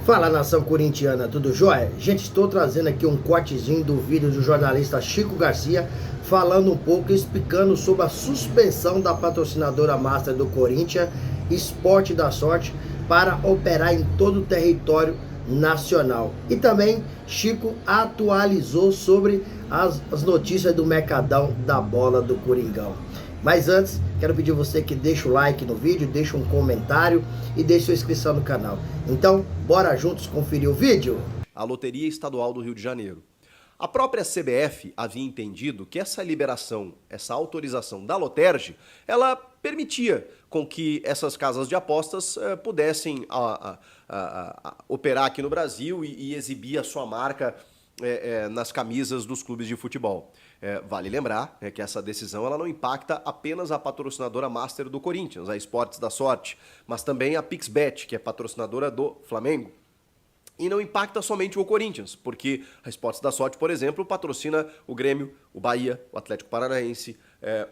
Fala, nação corintiana, tudo jóia? Gente, estou trazendo aqui um cortezinho do vídeo do jornalista Chico Garcia falando um pouco, explicando sobre a suspensão da patrocinadora master do Corinthians, Esporte da Sorte, para operar em todo o território nacional. E também Chico atualizou sobre as notícias do mercadão da bola do Coringão. Mas antes, quero pedir a você que deixe o like no vídeo, deixe um comentário e deixe sua inscrição no canal. Então, bora juntos conferir o vídeo? A Loteria Estadual do Rio de Janeiro. A própria CBF havia entendido que essa liberação, essa autorização da Loterge, ela permitia com que essas casas de apostas pudessem operar aqui no Brasil e exibir a sua marca nas camisas dos clubes de futebol. Vale lembrar que essa decisão ela não impacta apenas a patrocinadora master do Corinthians, a Esportes da Sorte, mas também a Pixbet, que é patrocinadora do Flamengo. E não impacta somente o Corinthians, porque a Esportes da Sorte, por exemplo, patrocina o Grêmio, o Bahia, o Atlético Paranaense,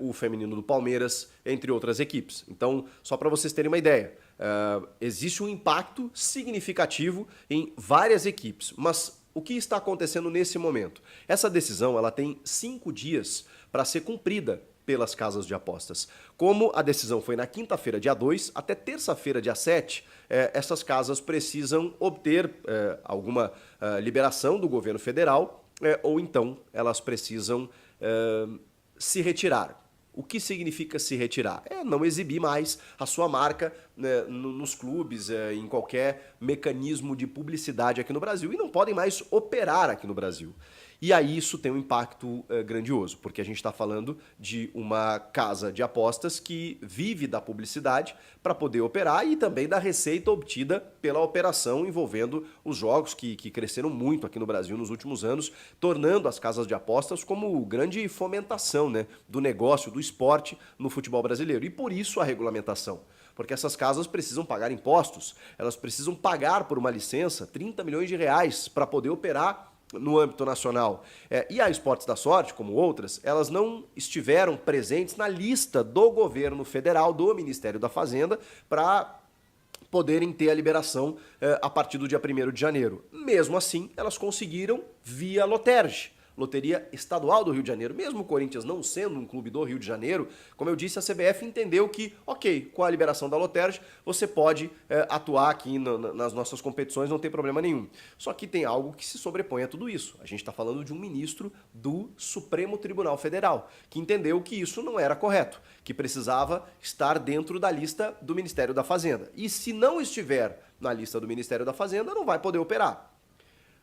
o feminino do Palmeiras, entre outras equipes. Então, só para vocês terem uma ideia, existe um impacto significativo em várias equipes, mas o que está acontecendo nesse momento? Essa decisão ela tem 5 dias para ser cumprida pelas casas de apostas. Como a decisão foi na quinta-feira, dia 2, até terça-feira, dia 7, essas casas precisam obter alguma liberação do governo federal ou então elas precisam se retirar. O que significa se retirar? É não exibir mais a sua marca nos clubes, em qualquer mecanismo de publicidade aqui no Brasil e não podem mais operar aqui no Brasil. E aí isso tem um impacto grandioso, porque a gente está falando de uma casa de apostas que vive da publicidade para poder operar e também da receita obtida pela operação envolvendo os jogos que cresceram muito aqui no Brasil nos últimos anos, tornando as casas de apostas como grande fomentação, né, do negócio, do esporte no futebol brasileiro. E por isso a regulamentação. Porque essas casas precisam pagar impostos, elas precisam pagar por uma licença 30 milhões de reais para poder operar no âmbito nacional. E a Esportes da Sorte, como outras, elas não estiveram presentes na lista do governo federal, do Ministério da Fazenda, para poderem ter a liberação a partir do dia 1º de janeiro. Mesmo assim, elas conseguiram via Loterge. Loteria Estadual do Rio de Janeiro. Mesmo o Corinthians não sendo um clube do Rio de Janeiro, como eu disse, a CBF entendeu que, ok, com a liberação da Loterge, você pode atuar aqui nas nossas competições, não tem problema nenhum. Só que tem algo que se sobrepõe a tudo isso. A gente está falando de um ministro do Supremo Tribunal Federal, que entendeu que isso não era correto, que precisava estar dentro da lista do Ministério da Fazenda. E se não estiver na lista do Ministério da Fazenda, não vai poder operar.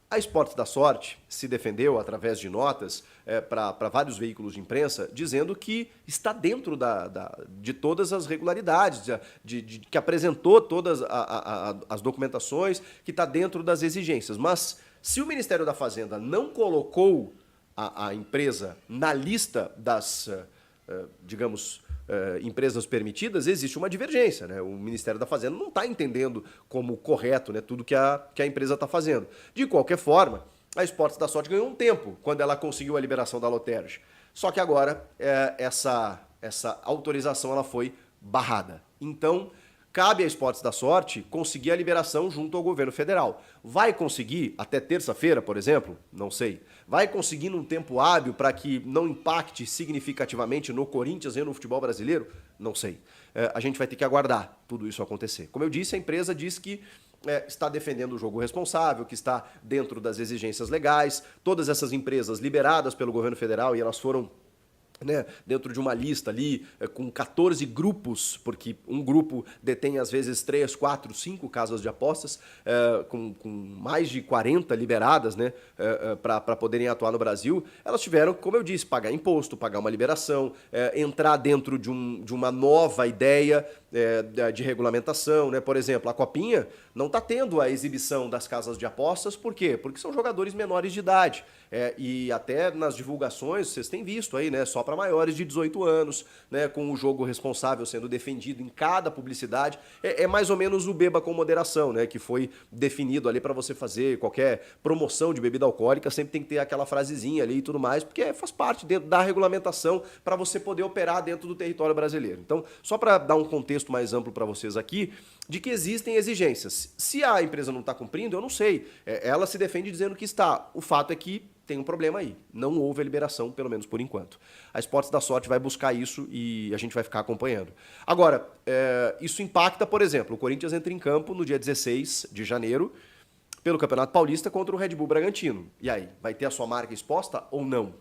A Esportes da Sorte se defendeu através de notas para vários veículos de imprensa, dizendo que está dentro de todas as regularidades, que apresentou todas as documentações, que está dentro das exigências. Mas se o Ministério da Fazenda não colocou a empresa na lista das, digamos, empresas permitidas, existe uma divergência, né? O Ministério da Fazenda não está entendendo como correto, né, tudo que a empresa está fazendo. De qualquer forma, a Esportes da Sorte ganhou um tempo quando ela conseguiu a liberação da Loterge. Só que agora essa autorização ela foi barrada. Então, cabe à Esportes da Sorte conseguir a liberação junto ao governo federal. Vai conseguir até terça-feira, por exemplo? Não sei. Vai conseguir num tempo hábil para que não impacte significativamente no Corinthians e no futebol brasileiro? Não sei. A gente vai ter que aguardar tudo isso acontecer. Como eu disse, a empresa diz que está defendendo o jogo responsável, que está dentro das exigências legais. Todas essas empresas liberadas pelo governo federal e elas foram dentro de uma lista ali com 14 grupos, porque um grupo detém às vezes 3, 4, 5 casas de apostas, com mais de 40 liberadas, né, para poderem atuar no Brasil, elas tiveram, como eu disse, pagar imposto, pagar uma liberação, entrar dentro de uma nova ideia de regulamentação, né? Por exemplo, a Copinha não está tendo a exibição das casas de apostas, por quê? Porque são jogadores menores de idade. E até nas divulgações, vocês têm visto aí, né? Só para maiores de 18 anos, né, com o jogo responsável sendo defendido em cada publicidade. É mais ou menos o beba com moderação, né, que foi definido ali para você fazer qualquer promoção de bebida alcoólica, sempre tem que ter aquela frasezinha ali e tudo mais, porque faz parte dentro da regulamentação para você poder operar dentro do território brasileiro. Então, só para dar um contexto mais amplo para vocês aqui, de que existem exigências. Se a empresa não está cumprindo, eu não sei. Ela se defende dizendo que está. O fato é que tem um problema aí. Não houve a liberação, pelo menos por enquanto. A Esportes da Sorte vai buscar isso e a gente vai ficar acompanhando. Agora, isso impacta, por exemplo, o Corinthians entra em campo no dia 16 de janeiro pelo Campeonato Paulista contra o Red Bull Bragantino. E aí, vai ter a sua marca exposta ou não?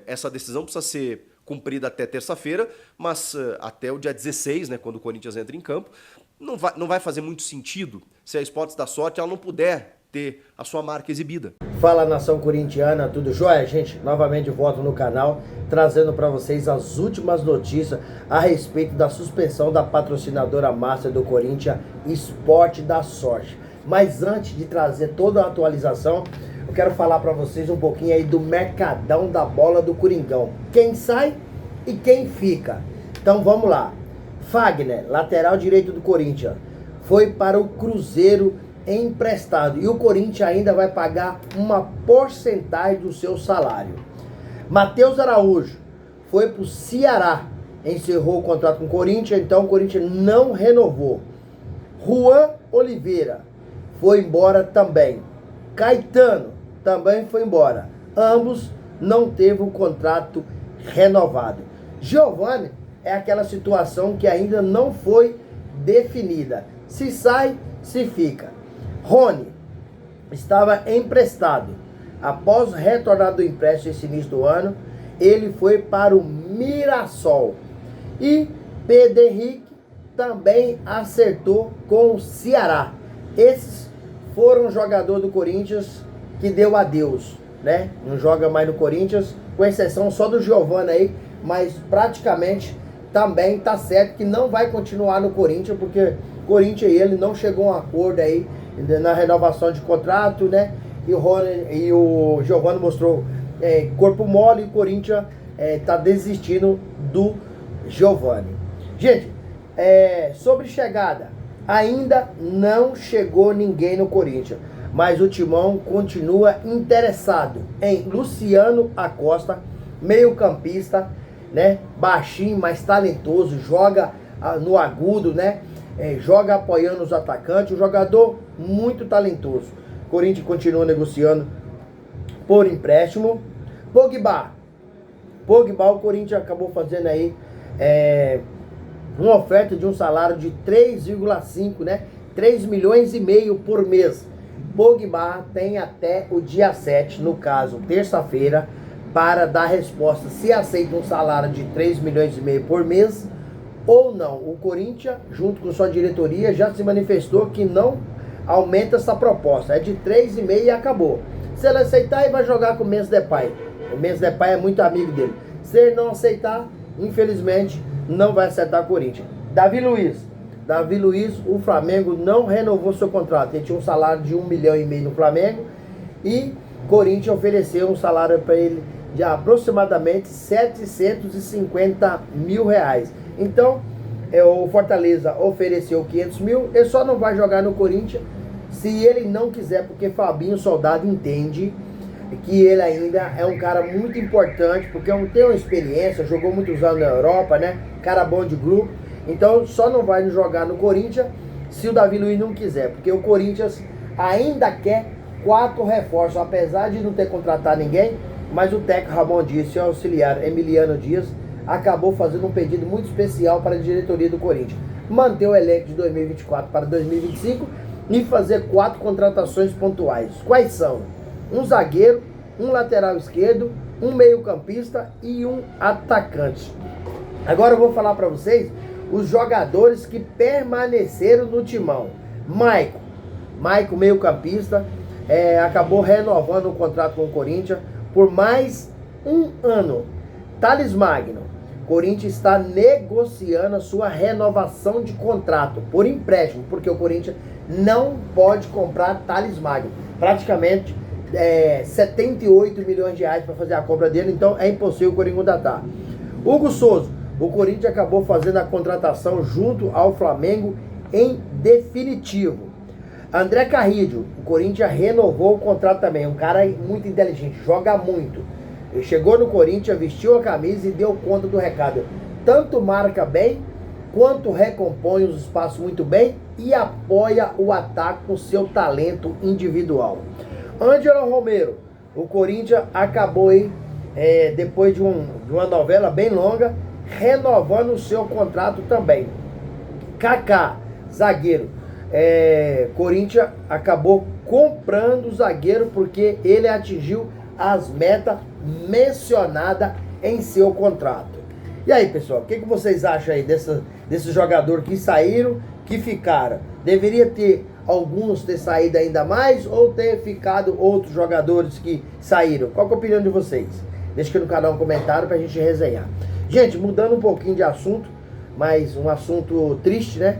Essa decisão precisa ser cumprida até terça-feira, mas até o dia 16, né, quando o Corinthians entra em campo, não vai fazer muito sentido se a Esportes da Sorte ela não puder ter a sua marca exibida. Fala, nação corintiana, tudo jóia? Gente, novamente volto no canal, trazendo para vocês as últimas notícias a respeito da suspensão da patrocinadora master do Corinthians, Esporte da Sorte. Mas antes de trazer toda a atualização, eu quero falar para vocês um pouquinho aí do mercadão da bola do Coringão. Quem sai e quem fica. Então vamos lá. Fagner, lateral direito do Corinthians, foi para o Cruzeiro emprestado. E o Corinthians ainda vai pagar uma porcentagem do seu salário. Matheus Araújo foi para o Ceará. Encerrou o contrato com o Corinthians, então o Corinthians não renovou. Juan Oliveira foi embora também. Caetano também foi embora. Ambos não teve o contrato renovado. Giovani é aquela situação que ainda não foi definida. Se sai, se fica. Rony estava emprestado. Após retornar do empréstimo esse início do ano, ele foi para o Mirassol. E Pedro Henrique também acertou com o Ceará. Esses foram jogadores do Corinthians que deu adeus, né? Não joga mais no Corinthians, com exceção só do Giovani aí, mas praticamente também tá certo que não vai continuar no Corinthians, porque o Corinthians e ele não chegou a um acordo aí na renovação de contrato, né? E o Giovani mostrou corpo mole e o Corinthians tá desistindo do Giovani. Gente, sobre chegada, ainda não chegou ninguém no Corinthians, mas o Timão continua interessado em Luciano Acosta, meio campista, né? Baixinho, mas talentoso, joga no agudo, né? Joga apoiando os atacantes, um jogador muito talentoso. Corinthians continua negociando por empréstimo. Pogba, o Corinthians acabou fazendo aí uma oferta de um salário de 3,5, né? 3 milhões e meio por mês. Pogba tem até o dia 7, no caso, terça-feira, para dar resposta se aceita um salário de 3 milhões e meio por mês ou não. O Corinthians, junto com sua diretoria, já se manifestou que não aumenta essa proposta. É de 3,5 e acabou. Se ele aceitar, ele vai jogar com o Memphis Depay. O Memphis Depay é muito amigo dele. Se ele não aceitar, infelizmente, não vai acertar o Corinthians. Davi Luiz, o Flamengo não renovou seu contrato. Ele tinha um salário de 1,5 milhão no Flamengo e o Corinthians ofereceu um salário para ele de aproximadamente 750 mil reais. Então, o Fortaleza ofereceu 500 mil, ele só não vai jogar no Corinthians se ele não quiser, porque Fabinho Soldado entende que ele ainda é um cara muito importante, porque tem uma experiência, jogou muitos anos na Europa, né? Cara bom de grupo. Então só não vai jogar no Corinthians se o Davi Luiz não quiser, porque o Corinthians ainda quer 4 reforços, apesar de não ter contratado ninguém, mas o técnico Ramon Dias e o auxiliar Emiliano Dias acabou fazendo um pedido muito especial para a diretoria do Corinthians: manter o elenco de 2024 para 2025 e fazer 4 contratações pontuais. Quais são? Um zagueiro, um lateral esquerdo, um meio-campista e um atacante. Agora eu vou falar para vocês os jogadores que permaneceram no Timão. Maico, meio-campista, acabou renovando o contrato com o Corinthians por mais um ano. Thales Magno, Corinthians está negociando a sua renovação de contrato por empréstimo, porque o Corinthians não pode comprar Thales Magno. Praticamente 78 milhões de reais para fazer a compra dele, então é impossível o Corinthians contratar. Hugo Souza, o Corinthians acabou fazendo a contratação junto ao Flamengo em definitivo. André Carrillo, o Corinthians renovou o contrato também, um cara muito inteligente, joga muito. Ele chegou no Corinthians, vestiu a camisa e deu conta do recado. Tanto marca bem, quanto recompõe os espaços muito bem e apoia o ataque com seu talento individual. Ângelo Romero, o Corinthians acabou aí, depois de uma novela bem longa, renovando o seu contrato também. Kaká, zagueiro, Corinthians acabou comprando o zagueiro porque ele atingiu as metas mencionadas em seu contrato. E aí, pessoal, o que vocês acham aí desses jogadores que saíram, que ficaram? Deveria ter alguns ter saído ainda mais ou ter ficado outros jogadores que saíram? Qual que é a opinião de vocês? Deixa aqui no canal um comentário pra gente resenhar. Gente, mudando um pouquinho de assunto, mas um assunto triste, né?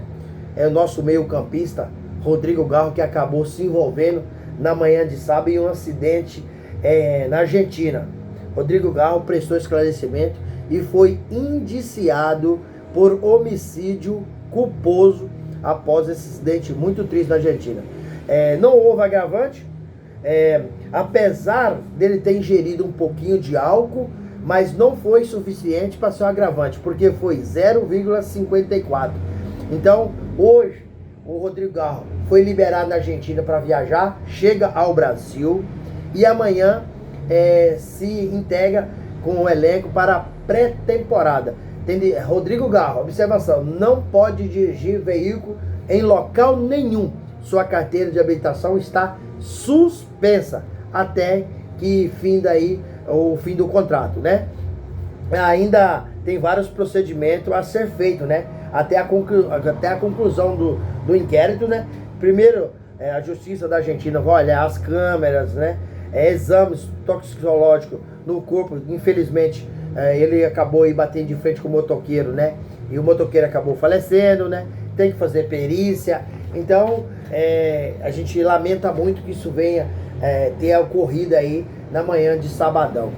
É o nosso meio-campista, Rodrigo Garro, que acabou se envolvendo na manhã de sábado em um acidente na Argentina. Rodrigo Garro prestou esclarecimento e foi indiciado por homicídio culposo após esse acidente muito triste na Argentina. Não houve agravante, apesar dele ter ingerido um pouquinho de álcool, mas não foi suficiente para ser um agravante, porque foi 0,54. Então, hoje, o Rodrigo Garro foi liberado na Argentina para viajar, chega ao Brasil e amanhã se integra com o elenco para a pré-temporada. Rodrigo Garro, observação, não pode dirigir veículo em local nenhum. Sua carteira de habilitação está suspensa até que o fim do contrato, né? Ainda tem vários procedimentos a ser feito, né? Até a conclusão do inquérito, né? Primeiro, a Justiça da Argentina vai olhar as câmeras, né? Exames toxicológicos no corpo. Infelizmente, ele acabou aí batendo de frente com o motoqueiro, né? E o motoqueiro acabou falecendo, né? Tem que fazer perícia. Então, a gente lamenta muito que isso venha ter ocorrido aí na manhã de sabadão.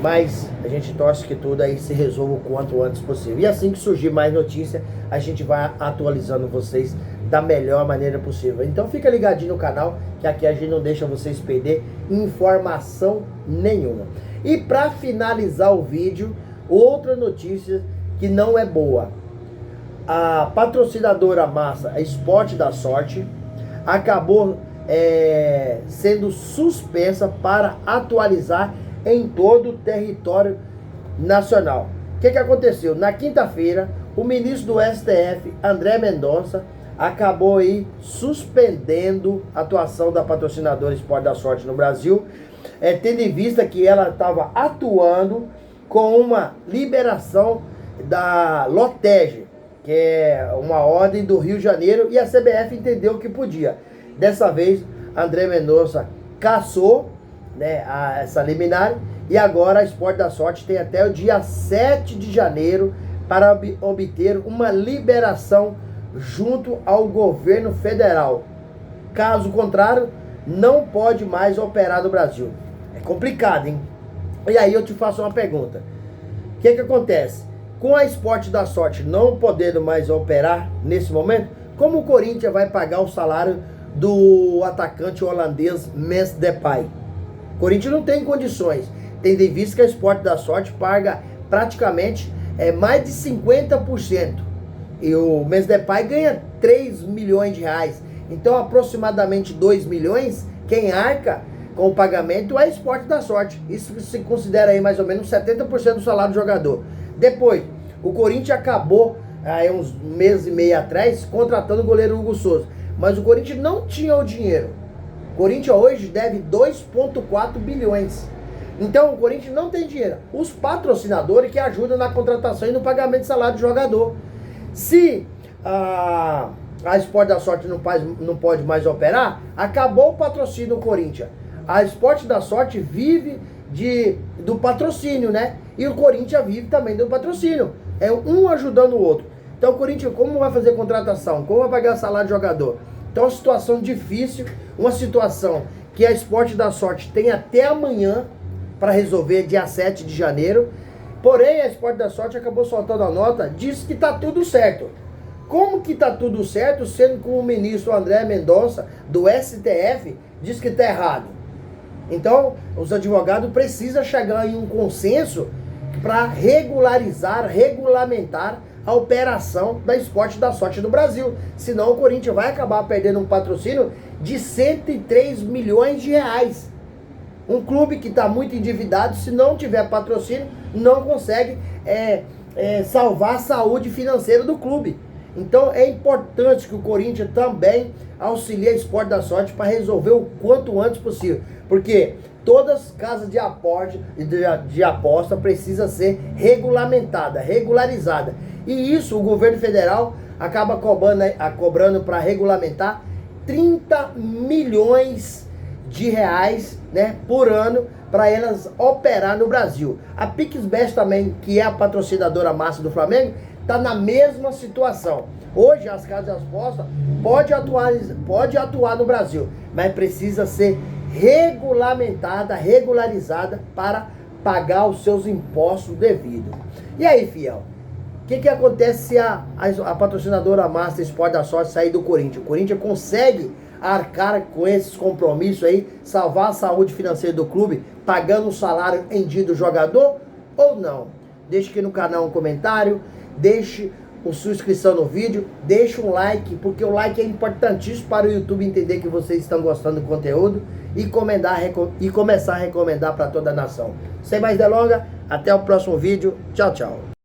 Mas a gente torce que tudo aí se resolva o quanto antes possível. E assim que surgir mais notícia, a gente vai atualizando vocês da melhor maneira possível. Então fica ligadinho no canal, que aqui a gente não deixa vocês perder informação nenhuma. E para finalizar o vídeo, outra notícia que não é boa. A patrocinadora massa, a Esporte da Sorte, acabou sendo suspensa para atualizar em todo o território nacional. O que aconteceu? Na quinta-feira, o ministro do STF, André Mendonça, acabou aí suspendendo a atuação da patrocinadora Esporte da Sorte no Brasil, tendo em vista que ela estava atuando com uma liberação da LOTEG, que é uma ordem do Rio de Janeiro, e a CBF entendeu que podia. Dessa vez, André Mendonça cassou, né, essa liminar, e agora a Esporte da Sorte tem até o dia 7 de janeiro para obter uma liberação junto ao governo federal. Caso contrário, não pode mais operar no Brasil. É complicado, hein? E aí eu te faço uma pergunta. O que acontece? Com a Esporte da Sorte não podendo mais operar nesse momento, como o Corinthians vai pagar o salário do atacante holandês Memphis Depay? O Corinthians não tem condições, tendo em vista que a Esporte da Sorte paga praticamente mais de 50%. E o Memphis Depay ganha 3 milhões de reais. Então, aproximadamente 2 milhões, quem arca com o pagamento é a Esporte da Sorte. Isso se considera aí mais ou menos 70% do salário do jogador. Depois, o Corinthians acabou, aí uns meses e meio atrás, contratando o goleiro Hugo Souza. Mas o Corinthians não tinha o dinheiro. O Corinthians hoje deve 2,4 bilhões. Então, o Corinthians não tem dinheiro. Os patrocinadores que ajudam na contratação e no pagamento de salário do jogador. Se a Esporte da Sorte não pode mais operar, acabou o patrocínio do Corinthians. A Esporte da Sorte vive do patrocínio, né? E o Corinthians vive também do patrocínio. É um ajudando o outro. Então o Corinthians, como vai fazer contratação? Como vai pagar salário do jogador? Então é uma situação difícil, uma situação que a Esporte da Sorte tem até amanhã para resolver, dia 7 de janeiro. Porém, a Esporte da Sorte acabou soltando a nota, disse que está tudo certo. Como que está tudo certo, sendo que o ministro André Mendonça, do STF, diz que está errado? Então, os advogados precisam chegar em um consenso para regulamentar a operação da Esporte da Sorte do Brasil. Senão o Corinthians vai acabar perdendo um patrocínio de 103 milhões de reais. Um clube que está muito endividado, se não tiver patrocínio, não consegue salvar a saúde financeira do clube. Então é importante que o Corinthians também auxilie a Esporte da Sorte para resolver o quanto antes possível. Porque todas as casas de aposta precisam ser regulamentadas, regularizada. E isso o governo federal acaba cobrando para regulamentar 30 milhões de reais, né, por ano para elas operar no Brasil. A PixBet também, que é a patrocinadora máxima do Flamengo, está na mesma situação. Hoje as casas de aposta pode atuar no Brasil, mas precisa ser regulamentada, regularizada para pagar os seus impostos devidos. E aí, fiel? O que acontece se a patrocinadora Master Esporte da Sorte sair do Corinthians? O Corinthians consegue arcar com esses compromissos aí, salvar a saúde financeira do clube, pagando o salário em dia do jogador ou não? Deixe aqui no canal um comentário, deixe a sua inscrição no vídeo, deixe um like, porque o like é importantíssimo para o YouTube entender que vocês estão gostando do conteúdo e começar a recomendar para toda a nação. Sem mais delongas, até o próximo vídeo. Tchau, tchau.